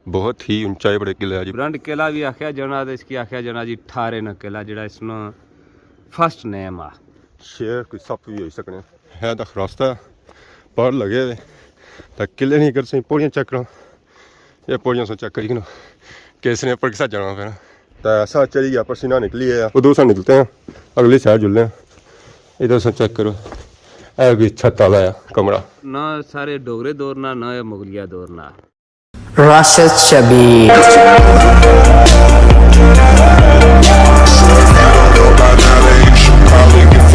बहुत ही ऊंचाई बड़े किले है जी। ब्रंड किला भी आख्या जाना तो इसकी आख्या जाना जी ठारे न किला जरा इसनो फर्स्ट नेम आ। शेर कोई सप भी हो सकने है तो रास्ता पर लगे तो किले नहीं कर सही पौड़ियाँ चेक करो ये पौड़ियाँ से चेक करी किसने पर किसा जाना फिर तो ऐसा चली गया पसीना निकली है उधर से निकलते हैं अगली साइड जुलते हैं इधर से चेक करो ऐ भी छत वाला है कमरा ना सारे डोगरे दौरना ना ये मुगलिया दौरना। राशिद शबीर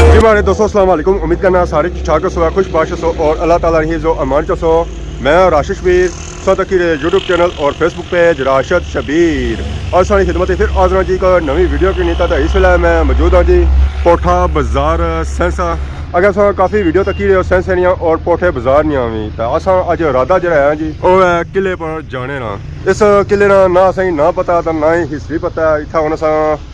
जी हमारे दोस्तों अस्सलाम वालेकुम। उम्मीद करना सारे ठीक ठाक हो खुश बाश हो और अल्लाह ताला रही जो अमान चो। मैं राशिद शबीर सदकी यूट्यूब चैनल और फेसबुक पेज राशिद शबीर और सारी खिदमत फिर आजना जी का नवी वीडियो की नीता तो इस वे मैं मौजूद हाँ जी पोठा बाजार सेंसा अगर अस काफ़ी वीडियो तकी रहे हो सेंसनियाँ और पोठे बाजार नहीं आवी तो अस अज इरादा जो है जी वो है किले पर जाने ना। इस किले ना ना असें ना पता तो ना ही हिस्ट्री पता है। इतना हूँ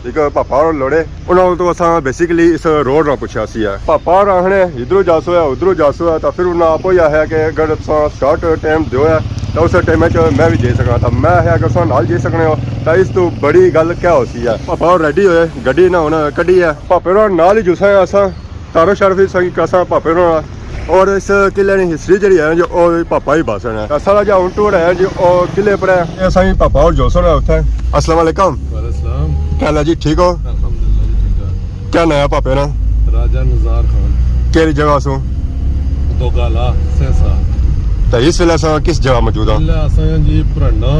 एक पापा और लड़े उन्होंने तो असा बेसिकली इस रोड ना पूछा सी है पापा और आखने इधरों जासो है उधरों जासो है तो फिर उन्हें आप ही है कि अगर शॉर्ट टाइम दो है तो उस टाइम मैं भी जा सकना तो मैं है अगर तुम नाल जा सकने हो तो इस तो बड़ी गल क्या हो सी है। पापा और रेडी होए गड्डी ना हुन कड्डी है पापे और नाल ही जुसा है असा तारो शरफ सही कसा पापे और इस किले की हिस्ट्री जी है जो पापा ही बासन है सारा जो हूँ टूर है जी और किले पर है सही पापा और जोसन है उठे। अस्सलाम वालेकुम। क्या हाल है जी ठीक हो? क्या नया पापे ना? राजा नज़ार खान केड़ी जगह सो दोगाला सेसा तो इस वेले अस किस जगह मौजूद हाँ जी पुराना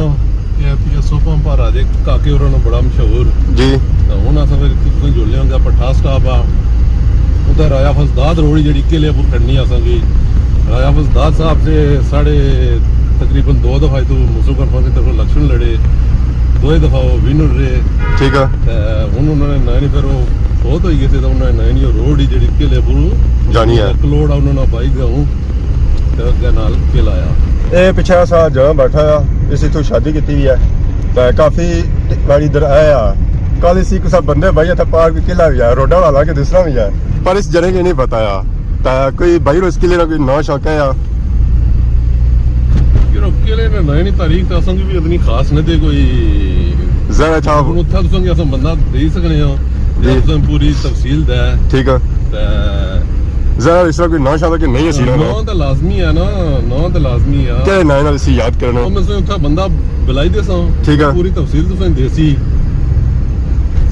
पीएसओ पंप राजे काके और बड़ा मशहूर जी तो हूँ अस फिर जुड़े होंगे पठा स्टाप आ उधर राजा फसदाद रोड जी किले पर करनी असेंगी राजा फसदाद साहब से साढ़े तकरीबन 2 दफ़ा तो मुसलिम कॉन्फ्रेंस की तरफ इलेक्शन लड़े 2 दफ़ा वो विनर रहे ठीक है हूँ उन्होंने नए फिर वो बहुत हो गए थे तो उन्होंने नई रोड ही जी किले पर जानी है कलोड़ उन्होंने बाइक गऊँ नाल किला आया ये पिछे असा जहाँ बैठा है इस इतों शादी की हुई है तो काफ़ी बारी इधर आया कल इसी कुछ बंदे भाई इतना पार्क किला भी है रोडा वाला के दूसरा भी है पर इस जने की नहीं बताया तो कोई भाई इस किले का कोई नौ शौक है या किले ने नई तारीख तो असंग भी इतनी खास नहीं दे कोई जरा था उत्था तुसेंगी अस बंदा दे सकने हो जे पूरी तफसील दे ठीक है ते जरा इस कोई नौ शौक कि नहीं है नौ तो लाजमी है ना नौ तो लाजमी है क्या नए नाल इसी याद करना मैं से उत्था बंदा बुलाई दे सा ठीक है पूरी तफसील तुसें देसी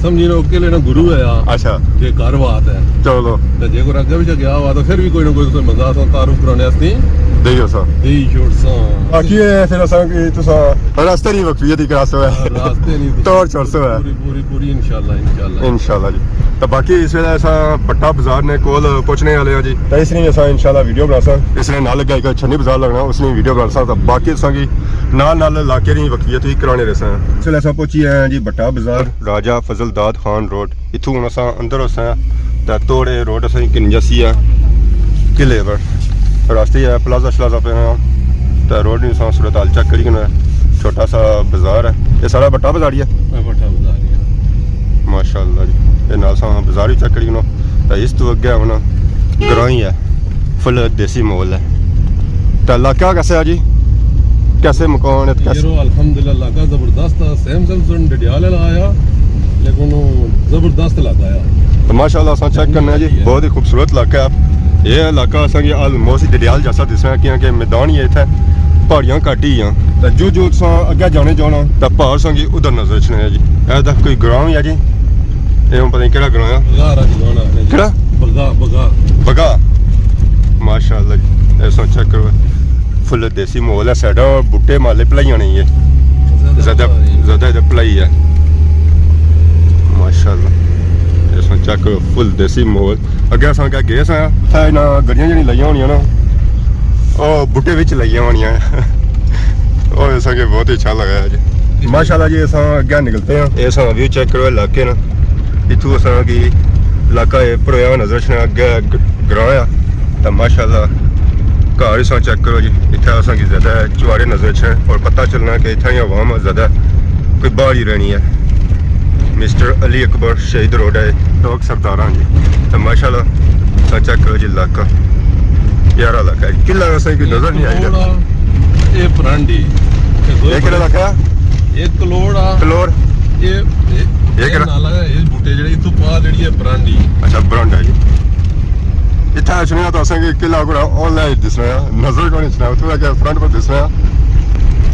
समझी लो किले ना गुरु है यार अच्छा जे घर बात है चलो ते जे कोई अगे भी गया हुआ तो फिर भी कोई ना कोई तुसें बंदा तारुफ कराने वास्ते देइयो सा दे छोड़ सा बाकी ये फिर असा कि तुसा रास्ते नहीं वक्फियत ही करा सो है रास्ते नहीं तौर चढ़ सो है पूरी इंशाल्लाह इंशाल्लाह जी तो बाकी इस वेले असा पट्टा बाजार ने कोल पहुंचने वाले जी तो इसलिए असा इंशाल्लाह वीडियो बना सा इसने नाल लगा एक छन्नी बाजार लगना उसने वीडियो बना सा तो बाकी असा की नाल इलाके दी वक्फियत ही कराने रहे सा। इस वेले असा पहुंची है जी बट्टा बाजार राजा फजलदाद खान रोड इथों हुन असा अंदर असा तो तोड़े रोड असा किंजसी है किले पर रास्ते है प्लाजा शलाजा पे तो रोड नहीं सा सूरत हाल चेक करी छोटा सा बाजार है ये सारा बट्टा बाजार ही है बट्टा बाजार है माशाअल्लाह जी ये नाल सा बाजार ही चेक करी तो इस तो अगे हम ग्रां ही है फुल देसी माहौल है तो इलाका कैसे है जी कैसे मकान है कैसे अल्हम्दुलिल्लाह इलाका जबरदस्त है सेम सुन डडियाल आया लेकिन जबरदस्त इलाका है तो माशाअल्लाह सा चेक करना है जी बहुत ही खूबसूरत इलाका है ये इलाका असेंगी ऑलमोस्ट डडियाल जैसा दिसना क्योंकि मैदान ही है इतने पहाड़ियां घट ही हैं तो जो सा अगे जाने जाना तो पहाड़ संगी उधर नजर रखने है जी ऐसा कोई ग्रां ही है जी ये पता नहीं केड़ा ग्रां है केड़ा बगा बगा बगा माशाअल्लाह जी ऐसा चेक करो फुल देसी माहौल है साइड और बूटे माले भलाइयां नहीं है ज्यादा इधर भलाई है माशाअल्लाह ऐसा चेक करो फुल देसी माहौल अगे अस गए सा गड्डियां जी लाइया होनियां ना ਉਹ ਬੂਟੇ ਵਿੱਚ ਲਾਈਆਂ ਹੋਣੀਆਂ ਉਹ ਅਸਾਂਗੇ ਬਹੁਤ ਹੀ ਅੱਛਾ ਲਗਾ ਜੀ ਮਾਸ਼ਾਅੱਲਾ ਜੀ ਅਸਾਂ ਅੱਗੇ ਨਿਕਲਤੇ ਹਾਂ ਇਹ ਸਾਂ व्यू ਚੈੱਕ ਕਰੋ ਇਲਾਕੇ ਨਾ ਇਥੋਂ ਅਸਾਂ ਕੀ ਇਲਾਕਾ ਇਹ ਪਰੋਇਆ ਨਜ਼ਰ ਛਣਾ ਅੱਗੇ ਗਰਾਂ ਆ ਤਾਂ ਮਾਸ਼ਾਅੱਲਾ ਘਰ ਅਸਾਂ ਚੈੱਕ ਕਰੋ ਜੀ ਇੱਥੇ ਅਸਾਂ ਕੀ ਜ਼ਿਆਦਾ ਚੁਆਰੇ ਨਜ਼ਰ ਛਣ ਔਰ ਪਤਾ ਚੱਲਣਾ ਕਿ ਇੱਥੇ ਆਵਾਮ ਜ਼ਿਆਦਾ ਕੋਈ ਬਾਹਰ ਹੀ ਰਹਿਣੀ ਹੈ ਮਿਸਟਰ ਅਲੀ ਅਕਬਰ ਸ਼ਹੀਦ ਰੋਡ ਹੈ ਲੋਕ ਸਰਦਾਰਾਂ ਜੀ ਤਾਂ ਮਾਸ਼ਾਅੱਲਾ ਅਸਾਂ ਚੈੱਕ ਕਰੋ ਜੀ ਇਲਾਕਾ यार लगा किला वैसे की नजर नहीं आई ये परांडी ਇਹ ਕਿਹੜਾ ਲੱਗਾ 1 ਕਰੋੜ ਆ ਕਲੋਰ ਇਹ ਕਿਹੜਾ? ਨਾਲਾ ਹੈ ਇਹ ਬੂਟੇ ਜਿਹੜੇ ਇਥੋਂ ਪਾ ਜਿਹੜੀ ਹੈ ਬਰਾਂਡੀ ਅੱਛਾ ਬਰਾਂਡਾ ਜੀ ਇੱਥੇ ਸੁਣਿਆ ਤਾਂ ਅਸਾਂ ਕਿ ਕਿਲਾ ਕੋਲ ਆਨਲਾਈਨ ਦਿਸ ਰਿਹਾ ਨਜ਼ਰ ਕੋਲ ਨਹੀਂ ਸੁਣਾ ਥੋੜਾ ਜਿਹਾ ਫਰੰਟ ਪਰ ਦਿਸ ਰਿਹਾ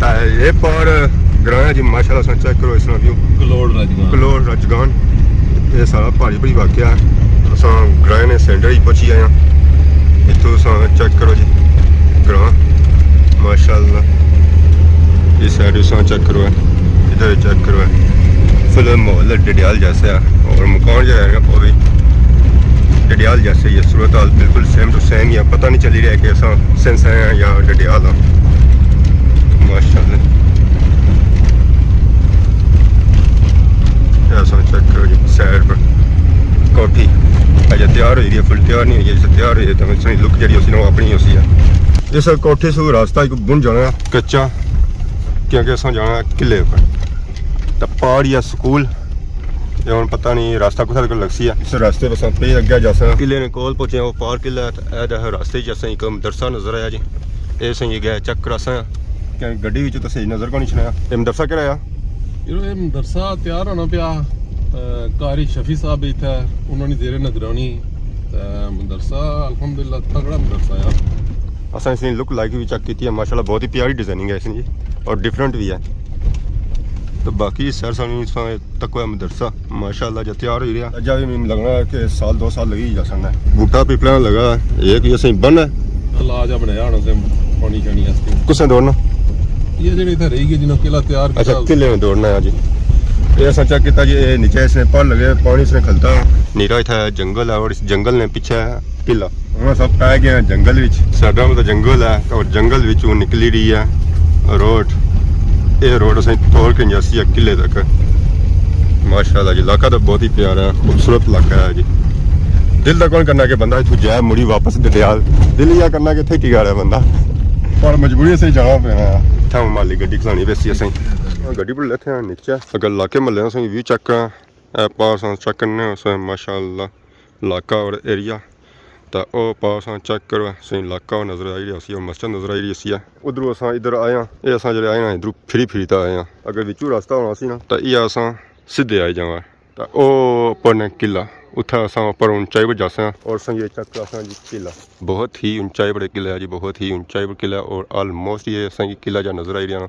ਤਾਂ ਇਹ ਪਰ ਗ੍ਰਾਂ ਜੀ ਮਾਸ਼ਾਅੱਲਾ ਸੇ ਚੈੱਕ ਕਰੋ ਇਸ ਨੂੰ ਵਿਊ ਕਲੋੜ ਰਾਜਗਾਨ ਕਲੋਰ ਰਜਗਾਨ ਇਹ ਸਾਰਾ ਭਾਰੀ ਭਾਰੀ ਵਾਕਿਆ ਅਸਾਂ ਗ੍ਰਾਂ ਨੇ ਸੈਂਟਰ ਹੀ ਪਹੁੰਚੀ ਆਇਆ ਇੱਥੋਂ ਅਸਾਂ ਚੈੱਕ ਕਰੋ ਜੀ ਗ੍ਰਾਂ ਮਾਸ਼ਾਅੱਲਾ इस साइड से चेक करो इधर चेक करो फिल्म माहौल डडियाल जैसा है और मकान जो है वो भी डडियाल जैसे ये सूरत हाल बिल्कुल सेम टू सेम या पता नहीं चली रहा कि ऐसा सेंस है या डडियाल हाँ माशाल्लाह ऐसा चेक करो जी साइड पर कोठी अजय तैयार हुई है फुल तैयार नहीं हुई जैसे तैयार हुई है तो सही लुक जी उसी अपनी उसी है इस कोठी से रास्ता एक बुन जाना कच्चा क्योंकि अस जाना किले पर तो पहाड़ी है स्कूल ये हम पता नहीं रास्ता कुछ तक लगसी है इस रास्ते पर पे अगे जैसा किले ने कोल पहुंचे वो पार किला है रास्ते जैसा एक मदरसा नजर आया जी ये सही गया चक्कर असा क्या गड्डी विच तो सही नजर को नहीं सुनाया ये मदरसा केड़ा आ ਇਹ ਮਦਰਸਾ ਤਿਆਰ ਹੋਣਾ ਪਿਆ ਕਾਰੀ ਸ਼ਫੀ ਸਾਹਿਬ ਇੱਥੇ ਉਹਨਾਂ ਨੇ ਦੇਰੇ ਨਗਰਾਨੀ ਮਦਰਸਾ ਅਲਹਮਦੁਲਿਲਾ ਤਗੜਾ ਮਦਰਸਾ ਆ असा इसने लुक लाइक भी चेक की है माशाल्लाह बहुत ही प्यारी डिजाइनिंग है इसकी और डिफरेंट भी है तो बाकी सर सानू तक मदरसा माशाल्लाह जो तैयार हो रहा अजा भी लगना है कि साल 2 साल लगी जा सकता है बूटा पीपला लगा एक ये सही बन है ਲਾਜ ਬਣਾਇਆ ਹੋਣਾ ਤੇ ਪਾਣੀ ਚਾਣੀ ਵਾਸਤੇ किसने दौड़ना ਇਹ ਜਿਹੜੀ ਇੱਥੇ ਰਹੀ ਗਈ ਜਿਹਨੂੰ ਕਿਲਾ ਤਿਆਰ अच्छा किले में दौड़ना है जी ये असा चेक किया जी नीचे इसने पर लगे पानी इसने खलता नीरा इतना जंगल है और इस जंगल ने पीछे है किला हम सब पै गए हैं जंगल विच साडा में तो जंगल है और जंगल विचों निकली रही है रोड ये रोड असें तोड़ के जासी है किले तक माशाल्लाह जी इलाका तो बहुत ही प्यारा है खूबसूरत इलाका है जी दिल का कौन करना कि बंदा इथों जाए मुड़ी वापस डडियाल दिल यह करना कि इत्थे की गल है बंदा पर मजबूरी से जाना पैना है इत्थै माली गड्डी खलानी वैसी असें गड्डी पर लेते हैं नीचे अगर इलाके महल्ले असें व्यू चेक करां पास चेक करने असें माशाल्लाह इलाका और एरिया तो वह पास चेक करो सही इलाका नजर आई रहा सी और मस्जिद नजर आई रही है उधरों अस इधर आए हैं ये अस जो आए हैं इधरों फिरी तो आए हैं अगर विचू रास्ता होना सी ना तो ये अस सीधे आए जावा तो वह उपर ने किला उत्थे अस उपर ऊंचाई पर जासे और संग ये चेक असा जी किला बहुत ही ऊंचाई पर किला है जी बहुत ही ऊंचाई पर किला और ऑलमोस्ट ये असा किला जो नजर आई रहा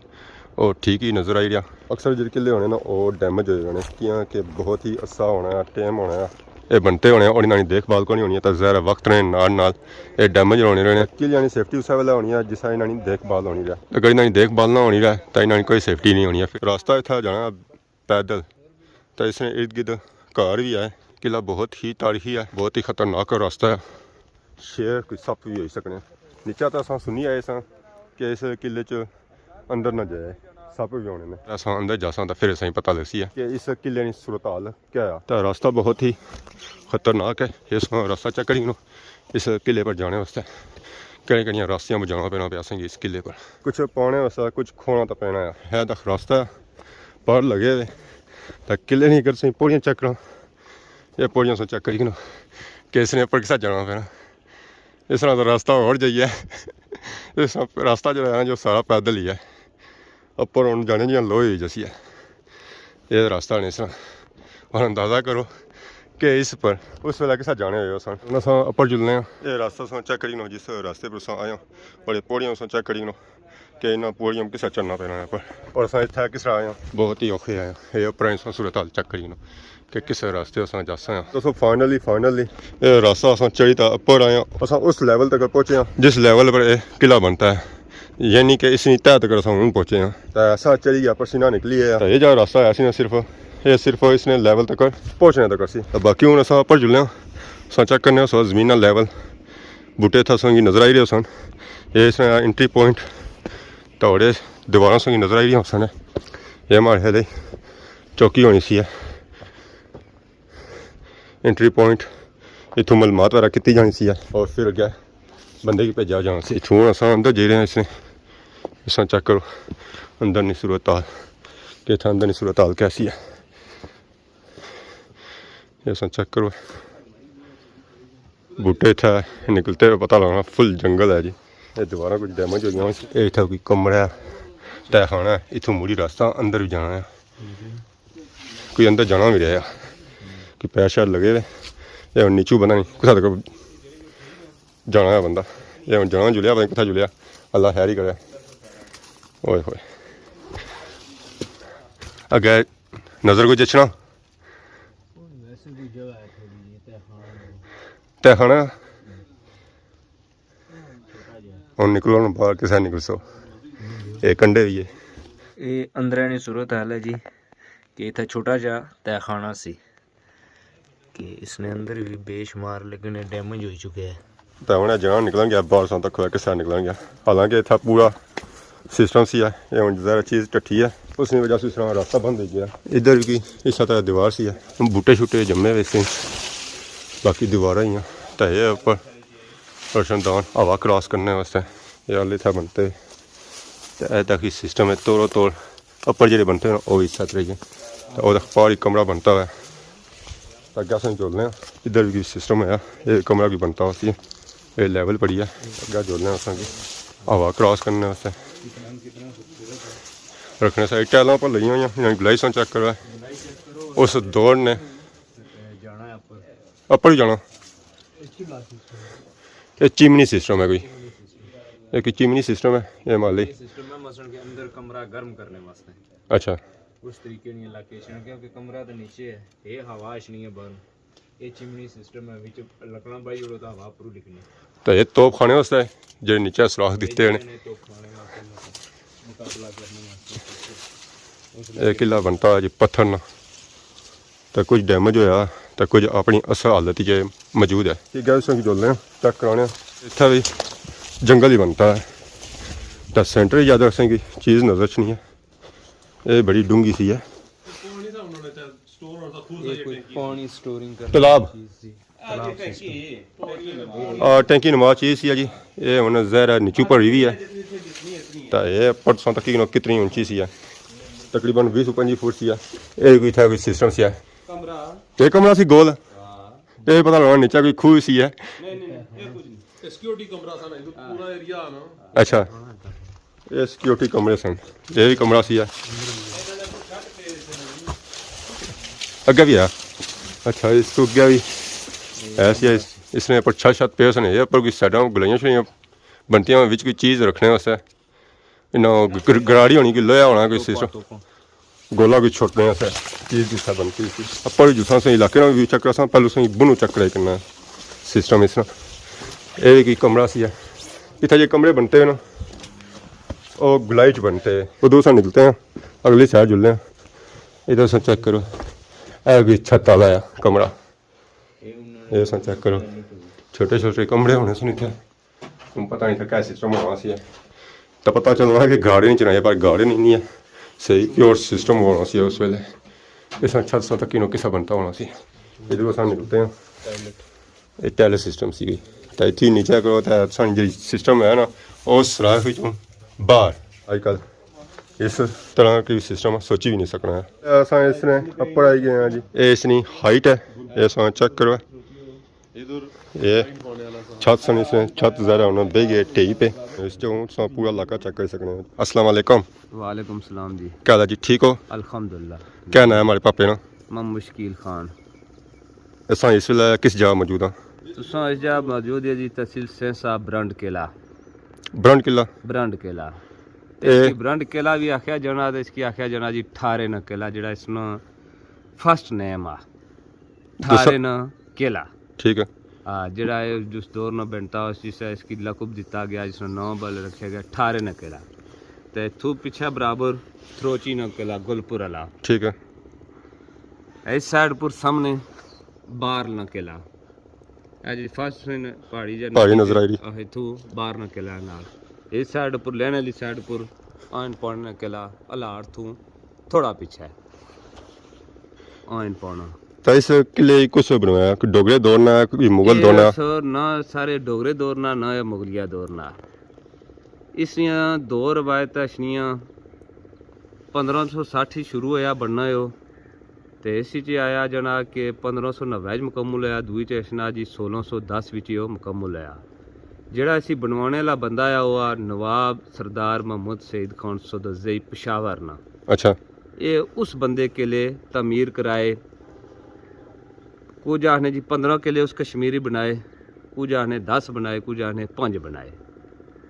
और ठीक ही नजर आई रहा अक्सर जो किले होने ना वो डैमेज हो जाने क्योंकि बहुत ही अरसा होना है टाइम होना है ये बनते होने और इन्होंने देखभाल को नहीं होनी है तो ज़ाहिर वक्त ने नाल ये डैमेज होने रहने किले यानी सेफ्टी उस वेले होनी है जिस इन्होंने देखभाल होनी रहा अगर इन्होंने देखभाल ना होनी रहा तो इन्होंने कोई सेफ्टी नहीं होनी है फिर रास्ता इतना जाना पैदल तो इसने इर्द गिर्द घर भी है किला बहुत ही तारीखी है बहुत ही खतरनाक रास्ता है शेर कोई सप भी हो सकने नीचा तो अस सुनी आए कि इस किले च अंदर ना जाए सप भी होने में असा अंदर जा सकता फिर असें पता लसी है कि इस किले की सूरत हाल क्या है तो रास्ता बहुत ही खतरनाक है इस रास्ता चेक करी इस किले पर जाने वास्ते कई कई रास्तियां पर जाना पैना पे असें इस किले पर कुछ पाने वास्ते कुछ खोना तो पैना है तो रास्ता पर लगे तो किले नहीं कर सही पौड़ियाँ चेक करा ये पौड़ियाँ से चेक करी कि इसने पर किसा जाना पैना इस तरह तो रास्ता और जाइए इस रास्ता जो है जो सारा पैदल ही है ऊपर हम जाने जी लोहे जैसी है ये रास्ता नहीं सर और अंदाज़ा करो कि इस पर उस वेला किसा जाने हो सन अस ऊपर जुलने ये रास्ता सन चेक करी जिस रास्ते पर आए बड़े पौड़ियाँ सन चेक करी कि इन्होंने पौड़ियाँ किसा चढ़ना पैना है पर और अस इतना किस आए बहुत ही औखे आए ये उपर सूरत हाल चेक करी कि किस रास्ते अस जासा हैं दोस्तों फाइनली ये रास्ता अस चढ़ी था ऊपर आए अस उस लेवल तक पहुँचे हैं जिस लेवल पर किला बनता है यानी कि इस तय तक अस हूँ पहुँचे हैं तो ऐसा चढ़ी गया पसीना निकली है ये जो रास्ता है ना सिर्फ इसने लेवल तक पहुँचने तक असी तो बाकी हूँ अस उपर जुलने अस चेक करने जमीन लेवल बूटे था संगी नजर आई रहे सन ये इसने एंट्री पॉइंट तोड़े दीवारों संगी नजर आई रही सन ये हमारे लिए चौकी होनी सी है एंट्री पॉइंट इतों मलमात वगैरह की जानी सी है और फिर अगे बंदे की भेजा जाना सी इतों अस अंदर जा रहे हैं इसने इस चेक करो अंदर की सूरत हाल कि इतना अंदर की सूरत हाल कैसी है ये चेक करो बूटे इतना निकलते हुए पता लगना फुल जंगल है जी ये दीवारा कुछ डैमेज हो गई इतना कोई कमरा है तहखाना है, इथों मुड़ी रास्ता अंदर भी जाना है, कोई अंदर जाना भी रहा कि पैर शैर लगे ये हुण नीचू बंदा नहीं कुत्थै तक जाना है बंदा, ये हुण जाना जुलिया पता नहीं कुत्थै जुलिया, अल्लाह खैर ही करे। ओए होए अगे नज़र कोई जचना तहखाना हुण निकलो हुण बाहर किसे निकल सो ये कंडे भी है। ਇਹ ਅੰਦਰਾਂ ਦੀ ਸੂਰਤ ਹਾਲ ਹੈ ਜੀ ਕਿ ਇੱਥੇ ਛੋਟਾ ਜਿਹਾ ਤਹਿਖਾਨਾ ਸੀ ਕਿ ਇਸਨੇ ਅੰਦਰ ਵੀ ਬੇਸ਼ੁਮਾਰ ਲੇਕਿਨ ਡੈਮੇਜ ਹੋ ਚੁੱਕਿਆ ਹੈ। तो उन्हें जगह निकलेंगे बारह तक खुआ किस निकलेंगे, हालांकि इतना पूरा सिस्टम सी है, ये हुण ज़रा चीज़ टट्ठी है उसकी वजह से इस तरह रास्ता बंद हो गया। इधर भी इस तरह दीवार सी है, बूटे शूटे जमे हुए से, बाकी दीवार ही हैं तो ये ऊपर रोशनदान हवा क्रॉस करने वास्ते ये हाल इतना बनते तो तक ही सिस्टम है। तोड़ो तोड़ ऊपर जो बनते हैं वो भी इस तरह ही तो वह पहाड़ी कमरा बनता है अगर अस जोड़ने इधर भी सिस्टम है, ये कमरा भी बनता है, ये लेवल पड़ी है अगर जोड़ने असेंगी हवा क्रॉस करने वास्ते रखने साइड टैलों पर लगी हुई ग्लाइसन चेक करो उस दौड़ ने अपर ही जाना। ये चिमनी सिस्टम है, कोई एक चिमनी सिस्टम है ये माली सिस्टम है मसलन के अंदर कमरा गर्म करने वास्ते। अच्छा उस तरीके नहीं लोकेशन क्योंकि कमरा तो नीचे है, ये हवा नहीं है बर्न, ये चिमनी सिस्टम है विच लकड़ा बाई उड़ो तो हवा पूरी लिखनी तो ये तोप खाने वास्ते जो नीचे सुराख दिते हैं तो खाने वास्ते मुकाबला करने वास्ते। ये किला बनता है जी पत्थर ना, तो कुछ डैमेज होया तो कुछ अपनी असल हालत ही मौजूद है। ठीक है उसमें जोड़ने चेक कराने इतना भी जंगल ही बनता है तो सेंटर ही ज़्यादा रखेंगे चीज़ नज़र च नहीं है, ये बड़ी डूंगी सी है। ये कोई पानी स्टोरिंग कर तालाब तालाब टैंकी नुमा चीज़ सी है जी, ये हुण ज़हर नीचू भरी हुई है तो ये परसों तक कितनी ऊंची सी है, तकरीबन 20-25 फुट सी है। ये कोई था कोई सिस्टम सी है, ये कमरा सी गोल, ये पता लगा नीचे कोई खूह सी है। सिक्योरिटी कमरा सा नहीं तो पूरा एरिया ना। अच्छा ये सिक्योरिटी कमरे सन, ये भी कमरा सी है अगे भी है। अच्छा इसको अगे भी ऐसी है, इसने ऊपर छत पे सन, ये ऊपर कोई साइडा गलाइयां छड़ियां बनती हैं विच कोई चीज़ रखने वास्ते, इन्ना गराड़ी होनी कोई लोहा होना कोई सिस्टम गोला कोई छोड़ने वास्ते चीज़ जिसा बनती थी। ऊपर जुसा से इलाके में व्यू चेक करा पहले उसमें बुनू चेक कराई करना सिस्टम इस तरह। ये कोई कमरा सी है, इतना जो कमरे बनते हैं ना वो गुलाई च बनते हैं, उधर से निकलते हैं अगली साइड जुलते हैं। इधर से चेक करो है भी छत वाला है कमरा, ये सन चेक करो छोटे छोटे कमरे होने सुन इतने, तुम पता नहीं था क्या सिस्टम होना सी है तो पता चलना कि गाड़ी नहीं चलाए पर गाड़ी नहीं है सही प्योर सिस्टम होना सी उस वेले। इस छत सा तक किसा बनता होना सी। इधर से निकलते हैं ये टैलेट सिस्टम सी गई तो इतनी नीचे करो तो सन जी सिस्टम है ना उस सराख चों बाहर अजकल इस तरह की सिस्टम सोची भी नहीं सकना है। असा इसने अपर आई गए हैं जी, ये इसकी हाइट है, ये सा चेक करो ये छत सन इसने छत ज़रा उन्होंने बह गए टेई पे, इस जो पूरा इलाका चेक कर सकते हैं। अस्सलाम वालेकुम। वालेकुम सलाम जी, क्या हाल है जी, ठीक हो? अल्हम्दुलिल्लाह। क्या नाम है हमारे पापे ना? मोहम्मद मुश्किल खान। असा इस वेले किस जगह मौजूद हाँ? तुसा इस जगह मौजूद है जी तहसील सेंसा ब्रंड किला। ब्रंड किला ब्रंड किला ਇਹ ब्रंड किला भी आख्या जाना तो इसकी आख्या जाना जी ठारे न किला जड़ा इसनो फर्स्ट नेम आ ठारे न किला। ठीक है हाँ जड़ा जिस दौर न बनता उस जिससे इसकी लकुब दिता गया जिसने नाम बल रखा गया ठारे न किला। तो थू पीछे बराबर थ्रोची न किला गुलपुर अला। ठीक है इस साइड पर सामने बार न किला जी फर्स्ट पहाड़ी नजर आई रही थू बार न किला नाल इस साइड पर लेने वाली साइड पर आइन पौने किला अलाड़ थू थोड़ा पीछे आइन पौना। तो इस किले कुछ बनवाया कोई डोगरे दौर ना कोई मुगल दौर ना? ना सारे डोगरे दौर ना ना या मुगलिया दौर ना। इसलिए दो रवायत अशनियाँ 1560 शुरू होया बनना यो तो इस आया जना कि 1590 मुकम्मल होया, दूई च अशना जी 1610 विच यो मुकम्मल होया। ਜਿਹੜਾ ਅਸੀਂ ਬਣਵਾਉਣੇ ਵਾਲਾ ਬੰਦਾ ਆ ਉਹ ਆ ਨਵਾਬ ਸਰਦਾਰ ਮੁਹम्मद सईद खान सदज़ई पेशावर ना। अच्छा ये उस बंदे के लिए तमीर कराए, कुछ आने जी 15 के लिए उस कश्मीरी बनाए, कुछ आने 10 बनाए, कुछ आने 5 बनाए।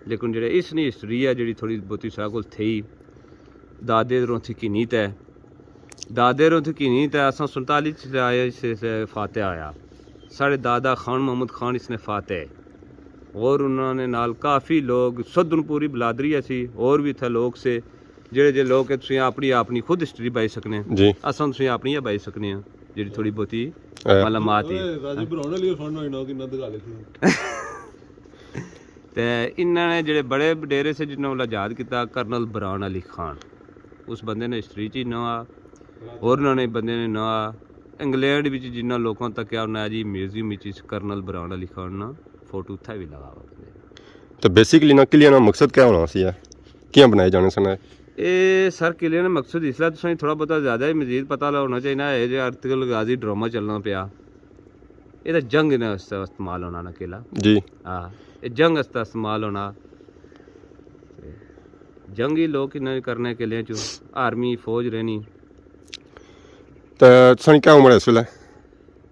लेकिन जेह्ड़े इसनी हिस्टरी है जेह्ड़ी थोड़ी बहुती साढ़े कोल थी दादे रों थी की नीत है, दादे रों थी की नीत है। असां 47 च आए इस फातह आया, साढ़े दादा खान मोहम्मद खान इसने फातह, और उन्होंने नाल काफ़ी लोग सदनपुरी बलादरी ऐसी और भी थे लोग से जेह्ड़े जे लोग तुसीं अपनी खुद हिस्टरी बाई सकने जी असां तुसीं अपनी गै बाई सकने आं जेह्ड़ी थोड़ी बहुती अ, मालूमात ही। ਰਾਜੀ ਭਰਾਉਣ ਲਈ ਫੰਡ ਹੋਣਾ ਕਿੰਨਾ ਦਿਖਾ ਲਿਆ ते इन्होंने जेह्ड़े बड़े वडेरे से जिन्होंने उल्ला याद किया कर्नल बरान अली खान, उस बंदे ने हिस्टरी च नवा और उन्होंने बंदे ने नवा इंग्लैंड विच जिन्ना लोगों तक क्या उन्हें जी म्यूजियम विच कर्नल बरान अली खान ना फोटो उत्थे भी लगा हुआ। तो बेसिकली ना किले ना मकसद क्या होना सी कियां बनाए जाने सन ये सर किले ने मकसद इसलिए तुसें थोड़ा बहुत ज़्यादा ही मजीद पता होना चाहिए। ये जो आर्टिकल गाजी ड्रामा चलना पिया ये तो जंग ने इस्तेमाल होना ना किला जी हाँ ये जंग आस्ते इस्तेमाल होना। जंगी लोग इन्हें करने के लिए जो आर्मी फौज रहनी। तो तुसां क्या उम्र है इस वेले?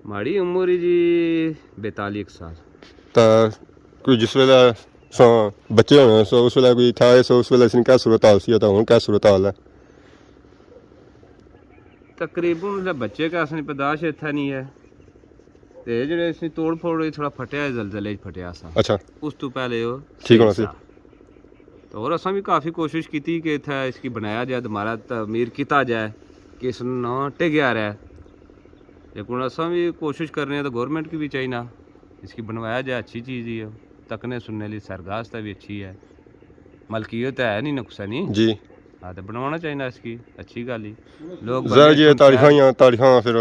माड़ी उम्र ही जी 42 साल। तो कोई जिस वेले बच्चे होने सो उस वेले कोई था सो उस वेले इसन क्या सूरत हाल सी तो हुण क्या सूरत हाल है? तकरीबन बच्चे का असली पैदाश इत्थै नहीं है ते जेह्ड़े इसी तोड़ फोड़ थोड़ा फटेआ जलजले च फटेआ सा। अच्छा उस तो पहले वो ठीक होना सी। तो और असां भी काफ़ी कोशिश की थी कि इत्थै इसकी बनाया जाए दोबारा तमीर किया जाए कि इस ना टिकया रहे। लेकिन असां भी कोशिश कर रहे हैं तो गवर्नमेंट की भी चाहिए ना इसकी बनवाया जाए। अच्छी चीज़ ही है, तकने सुनने ली सरगास्त भी अच्छी है, मलकियत है नहीं नुकसानी जी हाँ तो बनवाना चाहिए ना इसकी अच्छी गल ही लोग जरा जी तारीखां फिर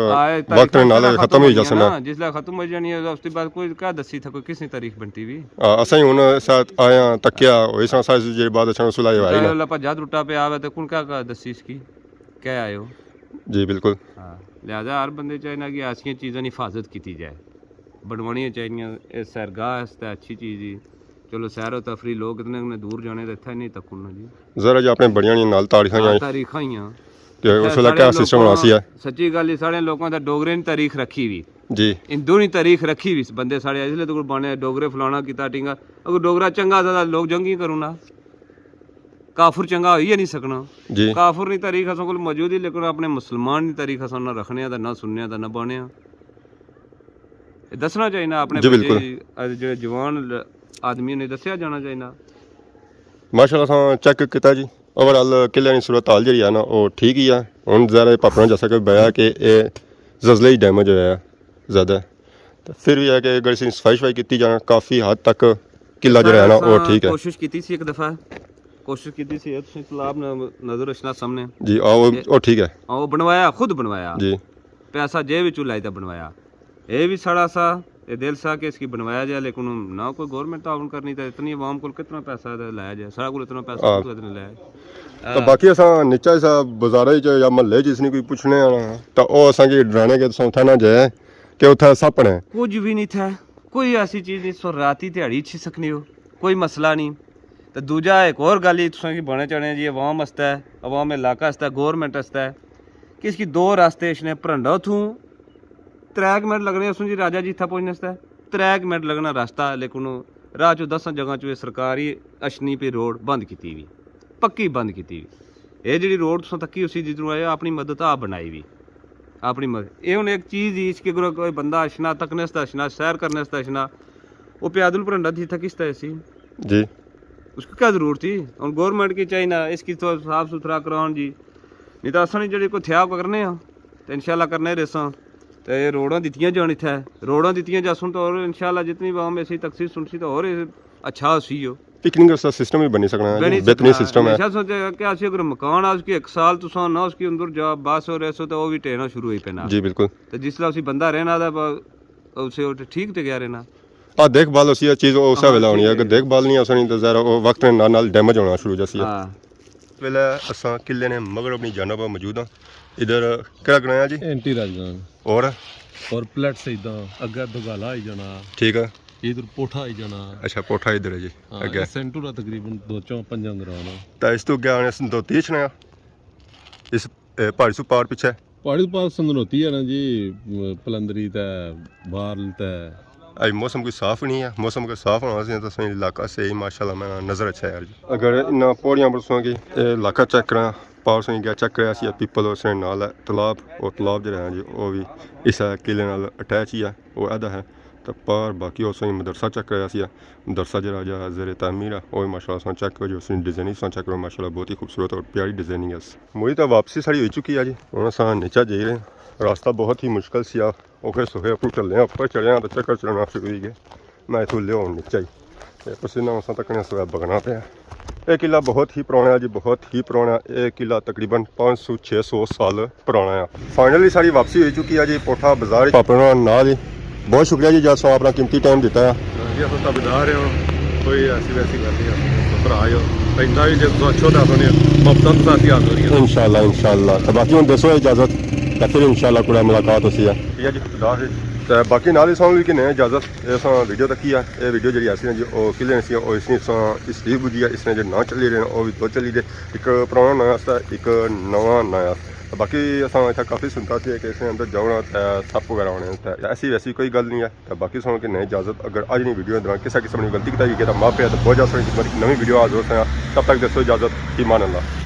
वक्त ने नाल खत्म हो जासन जिसलै खत्म हो जानी है उसके बाद कोई क्या दसी था कोई किसनी तारीख बनती भी असां हुण साथ आया तकिया होई सा साइज जे बाद अच्छा सुलाय आई ना भज्जा त्रुट्टा पे आवे तो कुण क्या दसी इसकी क्या आयो जी बिल्कुल। हाँ लिहाजा हर बंदे चाहिए ना कि ऐसी चीज़ों की हिफाजत की जाए, बनवानी चाहिए। सरगाह आस्तै अच्छी चीज़ ही चलो सैरो तफरी लोग इतने दूर जाने तो इत्थै नहीं तक जी जरा जी अपने बड़ियां नाल तारीखां तारीखां ही हैं कि उस वेले क्या सिस्टम होना सी सच्ची गल साढ़े लोगों का डोगरे ने तारीख रखी हुई जी हिंदू ने तारीख रखी हुई बंदे साढ़े इसलिए तो बने डोगरे फलाना किता टिंगा अगर डोगरा चंगा था लोग जंगी करूँ ना काफुर चंगा हो ही नहीं सकना जी काफुर की तारीख असां कोल मौजूद ही लेकिन अपने मुसलमान की तारीख असां ना रखने ना सुनने ना बने दसना चाहिए ना अपने जो जवान आदमी ने दसिया जाना चाहिए ना। माशाअल्लाह सा चेक किया जी ओवरऑल किले की सूरत हाल जी है ना वो ठीक ही है। हुण ज़रा पापा ने जैसा कि बया कि जजले ही डैमेज होया ज़्यादा तो फिर भी है कि अगर इसी सफाई शफाई की जाए काफ़ी हद तक किला जो है ना वो ठीक है। कोशिश की थी एक दफ़ा कोशिश की थी तालाब नजर रखना सामने जी वो ठीक है वो बनवाया खुद बनवाया जी पैसा जेब विचों लाई था बनवाया ये भी साड़ा सा ये दिल सा कि इसकी बनवाया जाए लेकिन ना कोई गवर्नमेंट ताउन करनी तो इतनी आवाम को कितना पैसा लाया जाए सारा को इतना पैसा इतना लाया तो बाकी असा नीचा सा बाजारा या महल्ले जिसने कोई पूछने आना तो वो असांखे डराने के उत्थे ना जाए कि उत्थे सप ने कुछ भी नहीं था कोई ऐसी चीज़ नहीं सो राती दिहाड़ी छी सकनी हो कोई मसला नहीं। तो दूजा एक और गल ही तुसें बने चढ़े जी अवाम आस्तै अवाम इलाका आस्तै गौरमेंट आस्तै कि इसकी 2 रास्ते इसने भरंडा उथूं 3 मिनट लगने उसमें जी राजा जी इत्थै पहुंचने आस्तै 3 मिनट लगना रास्ता लेकिन राह चो 10 जगह चो सरकारी अशनी पे रोड बंद की हुई पक्की बंद की हुई ये जी रोड तुसें तक्की उसी जिधरों आए अपनी मदद आप बनाई भी अपनी मदद ये हूँ एक चीज़ ही इसके कोई बंदा अशना तकने आस्तै अशना सैर करने आस्तै अशना वो प्यादल भरंडा थी इत्थै किस तरह सी जी उसकी क्या जरूरत थी। और गवर्नमेंट की चाहिए ना इसकी तो साफ सुथरा कराउन जी नहीं तो असां जी कोई थया करने तो इंशाल्लाह करने रेसां तो ये रोडां दित्तियां जान इत्थै रोडां दित्तियां जासन तो और इंशाल्लाह जितनी आवाम ऐसी तकसीर सुनसी तो और अच्छा उसी हो पिकनिक का सिस्टम भी बनी सकना है बेहतरीन सिस्टम है। सोचा कि ऐसे अगर मकान आ उसकी 1 साल तुसा ना उसके अंदर जा बस हो रहे सो तो वो भी टेना शुरू हुई पैना जी बिल्कुल तो जिसला उसी बंदा रहना था उसे ठीक तो गया रहना देखभाल उसी चीज़ उस वेले होनी है अगर देखभाल नहीं असनी तो जरा वो वक्त ने नाल डैमेज होना शुरू जैसी है। वेले असां किले ने मगर अपनी जानब मौजूद हाँ इधर क्या कराया जी एंटी राजगांव और और प्लेट से इदा अगर दुगाला आई जाना ठीक है इधर पोठा आई जाना। अच्छा पोठा इधर है जी हाँ, अगे सेंटर है तकरीबन 2-4-5 ग्राम। तो इस तो गया ने दो तीछ ने इस पहाड़ी सु पार पीछे पहाड़ी तो पास संदनोती है ना जी, पलंदरी ते बारल ते। आज मौसम कोई साफ नहीं है, मौसम का साफ होना चाहिए तो सही इलाका सही माशाल्लाह मैं नज़र अच्छा है यार जी। अगर इन पौड़ियां पर सोंगी इलाका चेक करा पार से गया चेक कराया सी पीपल और से नाल है तालाब, और तालाब जो है जी वो भी इस किले नाल अटैच ही है वो अदा है। तो पार बाकी उस मदरसा चेक कराया सी मदरसा जो राजा ज़ेरे तामीर है वो भी माशाल्लाह चेक करो जो उसकी डिज़ाइनिंग चेक करो माशाल्लाह बहुत ही खूबसूरत और प्यारी डिज़ाइनिंग है। मुझे तो वापसी सारी हो चुकी है जी, हम सा नीचा जा रहे हैं, रास्ता बहुत ही मुश्किल सी औखे सोखे उपर चले उपर चढ़िया तो चक्कर चलना शुरू हो गए। मैं इतों लिया नीचा ही पसीना उसा तक सवै बगना पे। यह किला बहुत ही पुराना है जी, बहुत ही पुराना। यह किला तकरीबन 500-600 साल पुराना है। फाइनली सारी वापसी हो चुकी है जी पोठा बाजार अपना ना जी। बहुत शुक्रिया जी जब अपना कीमती टाइम दिता है जी। अस ताबेदार हो कोई ऐसी वैसी गल नहीं भरा हो इन्ना भी जो अच्छो दस मुफ्त साथी हाथ हो रही है इंशाल्लाह इंशाल्लाह। तो बाकी हम दसो इजाजत तो फिर इंशाल्लाह कोई मुलाकात होती है ठीक है जी खुदा हाफिज़। तो बाकी नाल सौ भी किन्ने इजाजत इस वीडियो तक ही है। ये वीडियो जी ऐसी जी वो किले सी इसलिए बुझी है इसने जो ना चली रहे वो भी दो चली रहे, एक पुराना नया आस्ता एक नवा नया। तो बाकी असा इतना काफ़ी सुनता सी कि इसने अंदर जाना तो सप वगैरह होने तो ऐसी वैसी कोई गल नहीं है। तो बाकी सुन के नहीं इजाजत। अगर अज नहीं वीडियो दौरान किसी किस्म की गलती की तो बहुत ज़्यादा नवी वीडियो हाजिर होते हैं, तब तक दसो इजाजत ईमान अल्लाह।